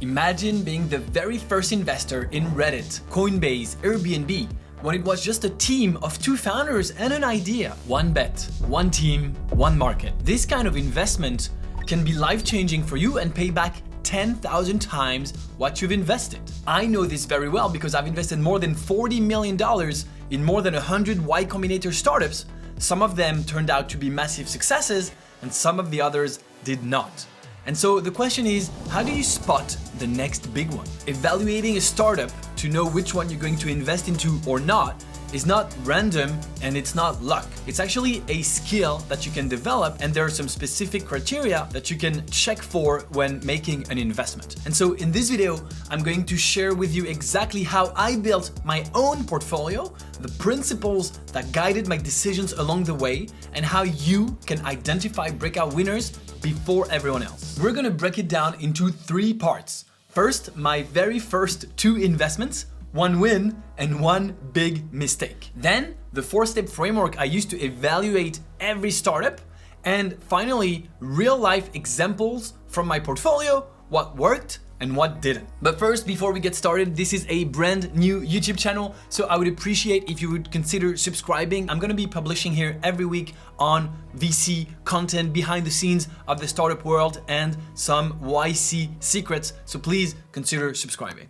Imagine being the very first investor in Reddit, Coinbase, Airbnb, when it was just a team of 2 founders and an idea. One bet, one team, one market. This kind of investment can be life-changing for you and pay back 10,000 times what you've invested. I know this very well because I've invested more than $40 million in more than 100 Y Combinator startups. Some of them turned out to be massive successes and some of the others did not. And so the question is, how do you spot the next big one? Evaluating a startup to know which one you're going to invest into or not is not random and it's not luck. It's actually a skill that you can develop, and there are some specific criteria that you can check for when making an investment. And so in this video, I'm going to share with you exactly how I built my own portfolio, the principles that guided my decisions along the way, and how you can identify breakout winners before everyone else. We're gonna break it down into 3 parts. First, my very first 2 investments, 1 win and 1 big mistake. Then, the 4-step framework I used to evaluate every startup. And finally, real-life examples from my portfolio, what worked and what didn't. But first, before we get started, this is a brand new YouTube channel, so I would appreciate if you would consider subscribing. I'm gonna be publishing here every week on VC content, behind the scenes of the startup world, and some YC secrets, so please consider subscribing.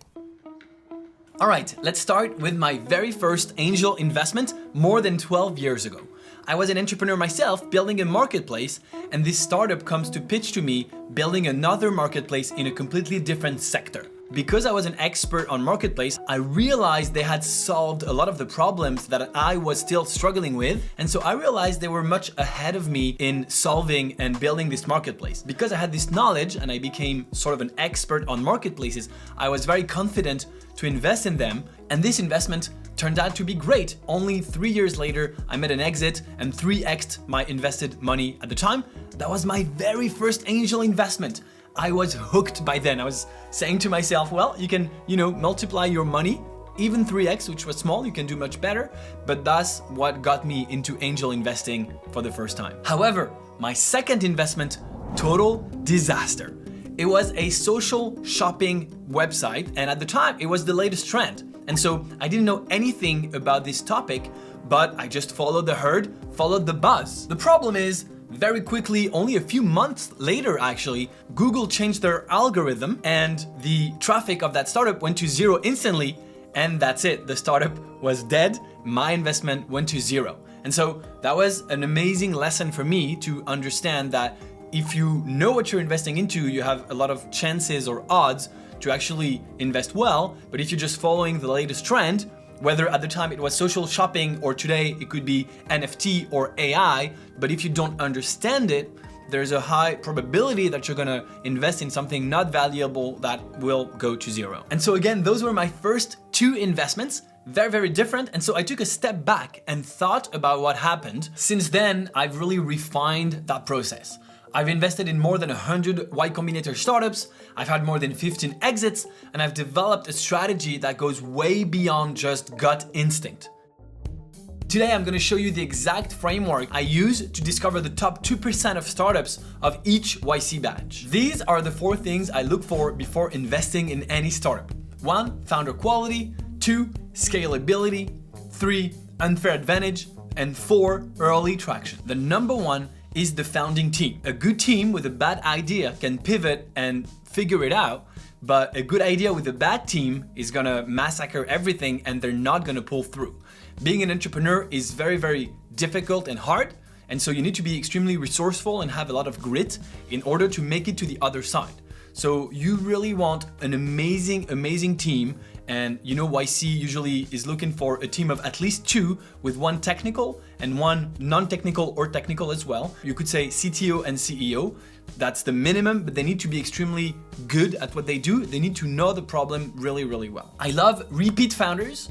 All right, let's start with my very first angel investment more than 12 years ago. I was an entrepreneur myself, building a marketplace, and this startup comes to pitch to me building another marketplace in a completely different sector. Because I was an expert on marketplace, I realized they had solved a lot of the problems that I was still struggling with, and so I realized they were much ahead of me in solving and building this marketplace. Because I had this knowledge and I became sort of an expert on marketplaces, I was very confident to invest in them, and this investment turned out to be great. Only 3 years later, I made an exit and 3x'd my invested money at the time. That was my very first angel investment. I was hooked by then. I was saying to myself, well, you can, multiply your money, even 3x, which was small, you can do much better, but that's what got me into angel investing for the first time. However, my second investment, total disaster. It was a social shopping website, and at the time, it was the latest trend. And so I didn't know anything about this topic, but I just followed the herd, followed the buzz. The problem is, very quickly, only a few months later actually, Google changed their algorithm and the traffic of that startup went to 0 instantly, and that's it. The startup was dead, my investment went to 0. And so that was an amazing lesson for me to understand that if you know what you're investing into, you have a lot of chances or odds to actually invest well. But if you're just following the latest trend, whether at the time it was social shopping or today it could be NFT or AI, but if you don't understand it, there's a high probability that you're gonna invest in something not valuable that will go to 0. And so again, those were my first 2 investments, very, very different. And so I took a step back and thought about what happened. Since then, I've really refined that process. I've invested in more than 100 Y Combinator startups, I've had more than 15 exits, and I've developed a strategy that goes way beyond just gut instinct. Today, I'm gonna show you the exact framework I use to discover the top 2% of startups of each YC batch. These are the 4 things I look for before investing in any startup. 1, founder quality. 2, scalability. 3, unfair advantage. And 4, early traction. The number 1 is the founding team. A good team with a bad idea can pivot and figure it out, but a good idea with a bad team is gonna massacre everything and they're not gonna pull through. Being an entrepreneur is very, very difficult and hard, and so you need to be extremely resourceful and have a lot of grit in order to make it to the other side. So you really want an amazing team, and YC usually is looking for a team of at least 2 with 1 technical and 1 non-technical or technical as well. You could say CTO and CEO. That's the minimum, but they need to be extremely good at what they do. They need to know the problem really, really well. I love repeat founders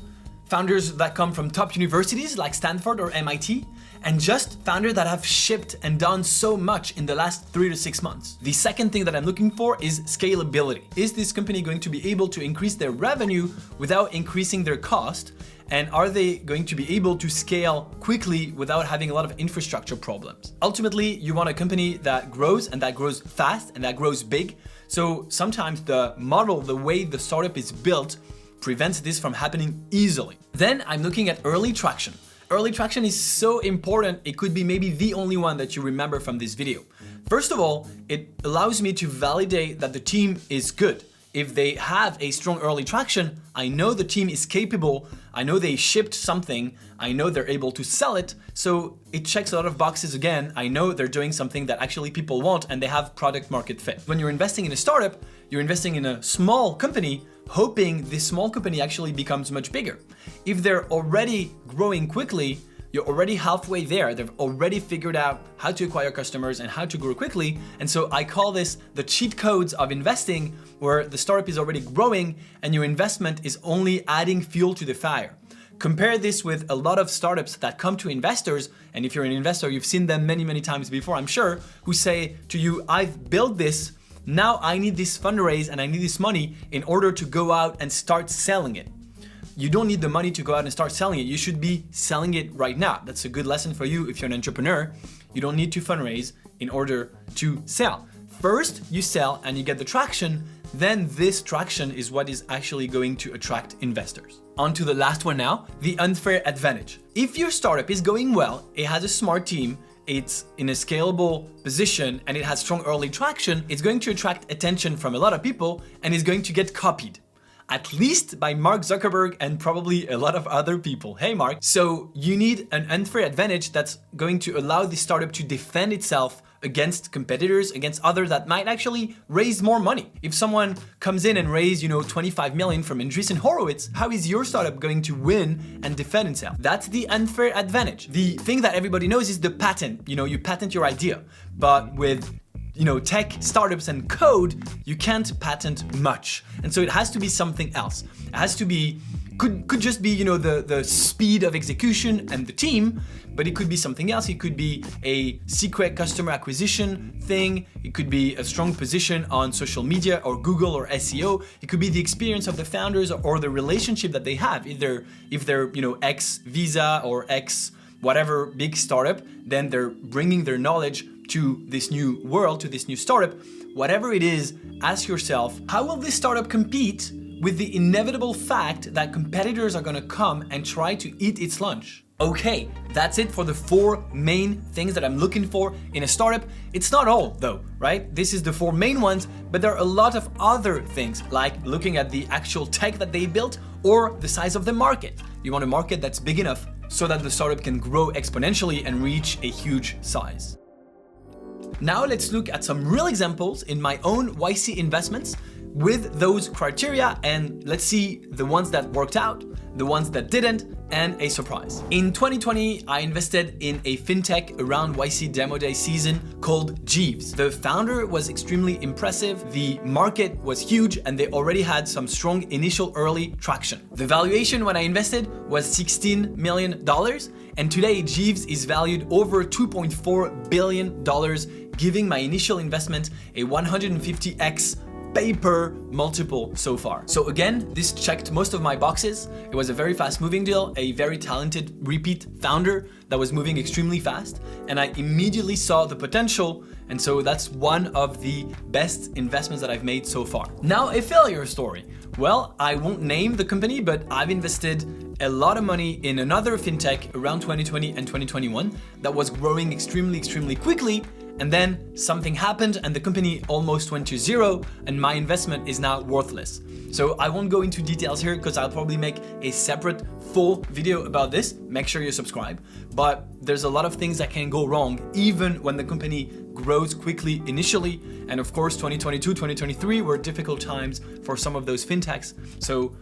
that come from top universities like Stanford or MIT, and just founders that have shipped and done so much in the last 3 to 6 months. The second thing that I'm looking for is scalability. Is this company going to be able to increase their revenue without increasing their cost? And are they going to be able to scale quickly without having a lot of infrastructure problems? Ultimately, you want a company that grows and that grows fast and that grows big. So sometimes the model, the way the startup is built, prevents this from happening easily. Then I'm looking at early traction. Early traction is so important, it could be maybe the only one that you remember from this video. First of all, it allows me to validate that the team is good. If they have a strong early traction, I know the team is capable, I know they shipped something, I know they're able to sell it, so it checks a lot of boxes again. I know they're doing something that actually people want and they have product market fit. When you're investing in a startup, you're investing in a small company, hoping this small company actually becomes much bigger. If they're already growing quickly, you're already halfway there. They've already figured out how to acquire customers and how to grow quickly. And so I call this the cheat codes of investing, where the startup is already growing and your investment is only adding fuel to the fire. Compare this with a lot of startups that come to investors, and if you're an investor, you've seen them many, many times before, I'm sure, who say to you, I've built this, now I need this fundraise and I need this money in order to go out and start selling it. You don't need the money to go out and start selling it. You should be selling it right now. That's a good lesson for you if you're an entrepreneur. You don't need to fundraise in order to sell. First, you sell and you get the traction. Then this traction is what is actually going to attract investors. On to the last one now, the unfair advantage. If your startup is going well, it has a smart team, it's in a scalable position, and it has strong early traction, it's going to attract attention from a lot of people and is going to get copied. At least by Mark Zuckerberg and probably a lot of other people. Hey Mark. So you need an unfair advantage that's going to allow the startup to defend itself against competitors, against others that might actually raise more money. If someone comes in and raise, 25 million from Andreessen Horowitz, how is your startup going to win and defend itself? That's the unfair advantage. The thing that everybody knows is the patent. You patent your idea, but with tech startups and code, you can't patent much. And so it has to be something else. It has to be, could just be, the speed of execution and the team, but it could be something else. It could be a secret customer acquisition thing. It could be a strong position on social media or Google or SEO. It could be the experience of the founders or the relationship that they have. If they're ex Visa or ex whatever big startup, then they're bringing their knowledge to this new world, to this new startup. Whatever it is, ask yourself, how will this startup compete with the inevitable fact that competitors are gonna come and try to eat its lunch? Okay, that's it for the 4 main things that I'm looking for in a startup. It's not all though, right? This is the 4 main ones, but there are a lot of other things, like looking at the actual tech that they built or the size of the market. You want a market that's big enough so that the startup can grow exponentially and reach a huge size. Now let's look at some real examples in my own YC investments with those criteria, and let's see the ones that worked out, the ones that didn't, and a surprise. In 2020, I invested in a fintech around YC Demo Day season called Jeeves. The founder was extremely impressive, the market was huge, and they already had some strong initial early traction. The valuation when I invested was $16 million, and today Jeeves is valued over $2.4 billion, giving my initial investment a 150x paper multiple so far. So again, this checked most of my boxes. It was a very fast moving deal, a very talented repeat founder that was moving extremely fast, and I immediately saw the potential, and so that's one of the best investments that I've made so far. Now, a failure story. Well, I won't name the company, but I've invested a lot of money in another fintech around 2020 and 2021 that was growing extremely quickly, and then something happened and the company almost went to zero and my investment is now worthless. So I won't go into details here because I'll probably make a separate full video about this. Make sure you subscribe. But there's a lot of things that can go wrong even when the company grows quickly initially. And of course, 2022, 2023 were difficult times for some of those fintechs. So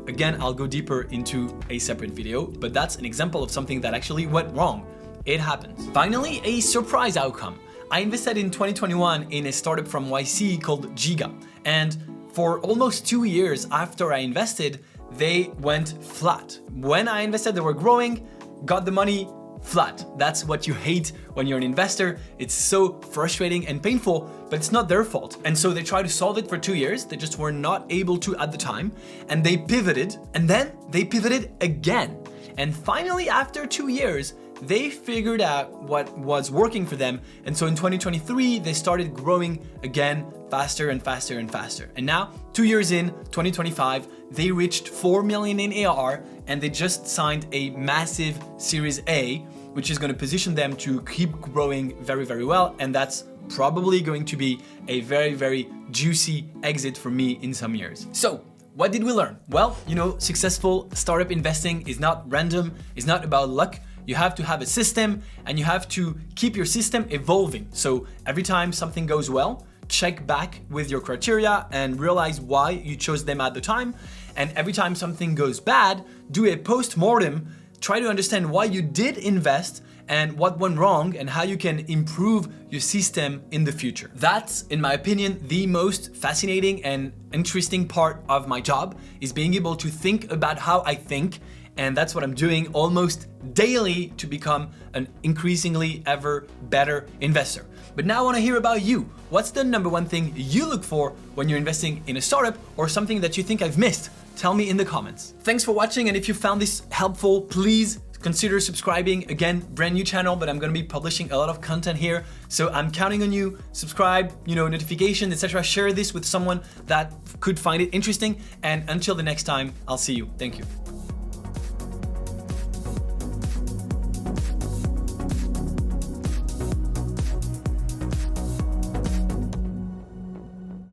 again, I'll go deeper into a separate video, but that's an example of something that actually went wrong. It happens. Finally, a surprise outcome. I invested in 2021 in a startup from YC called Giga, and for almost 2 years after I invested, they went flat. When I invested, they were growing, got the money, flat. That's what you hate when you're an investor. It's so frustrating and painful, but it's not their fault. And so they tried to solve it for 2 years. They just were not able to at the time, and they pivoted, and then they pivoted again. And finally, after 2 years, they figured out what was working for them. And so in 2023, they started growing again faster and faster and faster. And now, 2 years in, 2025, they reached 4 million in ARR, and they just signed a massive Series A, which is going to position them to keep growing very, very well. And that's probably going to be a very, very juicy exit for me in some years. So, what did we learn? Well, successful startup investing is not random, it's not about luck. You have to have a system, and you have to keep your system evolving. So every time something goes well, check back with your criteria and realize why you chose them at the time. And every time something goes bad, do a post-mortem, try to understand why you did invest and what went wrong and how you can improve your system in the future. That's, in my opinion, the most fascinating and interesting part of my job, is being able to think about how I think. And that's what I'm doing almost daily to become an increasingly ever better investor. But now I want to hear about you. What's the number one thing you look for when you're investing in a startup, or something that you think I've missed? Tell me in the comments. Thanks for watching, and if you found this helpful, please consider subscribing. Again, brand new channel, but I'm gonna be publishing a lot of content here. So I'm counting on you. Subscribe, notifications, etc. Share this with someone that could find it interesting. And until the next time, I'll see you. Thank you.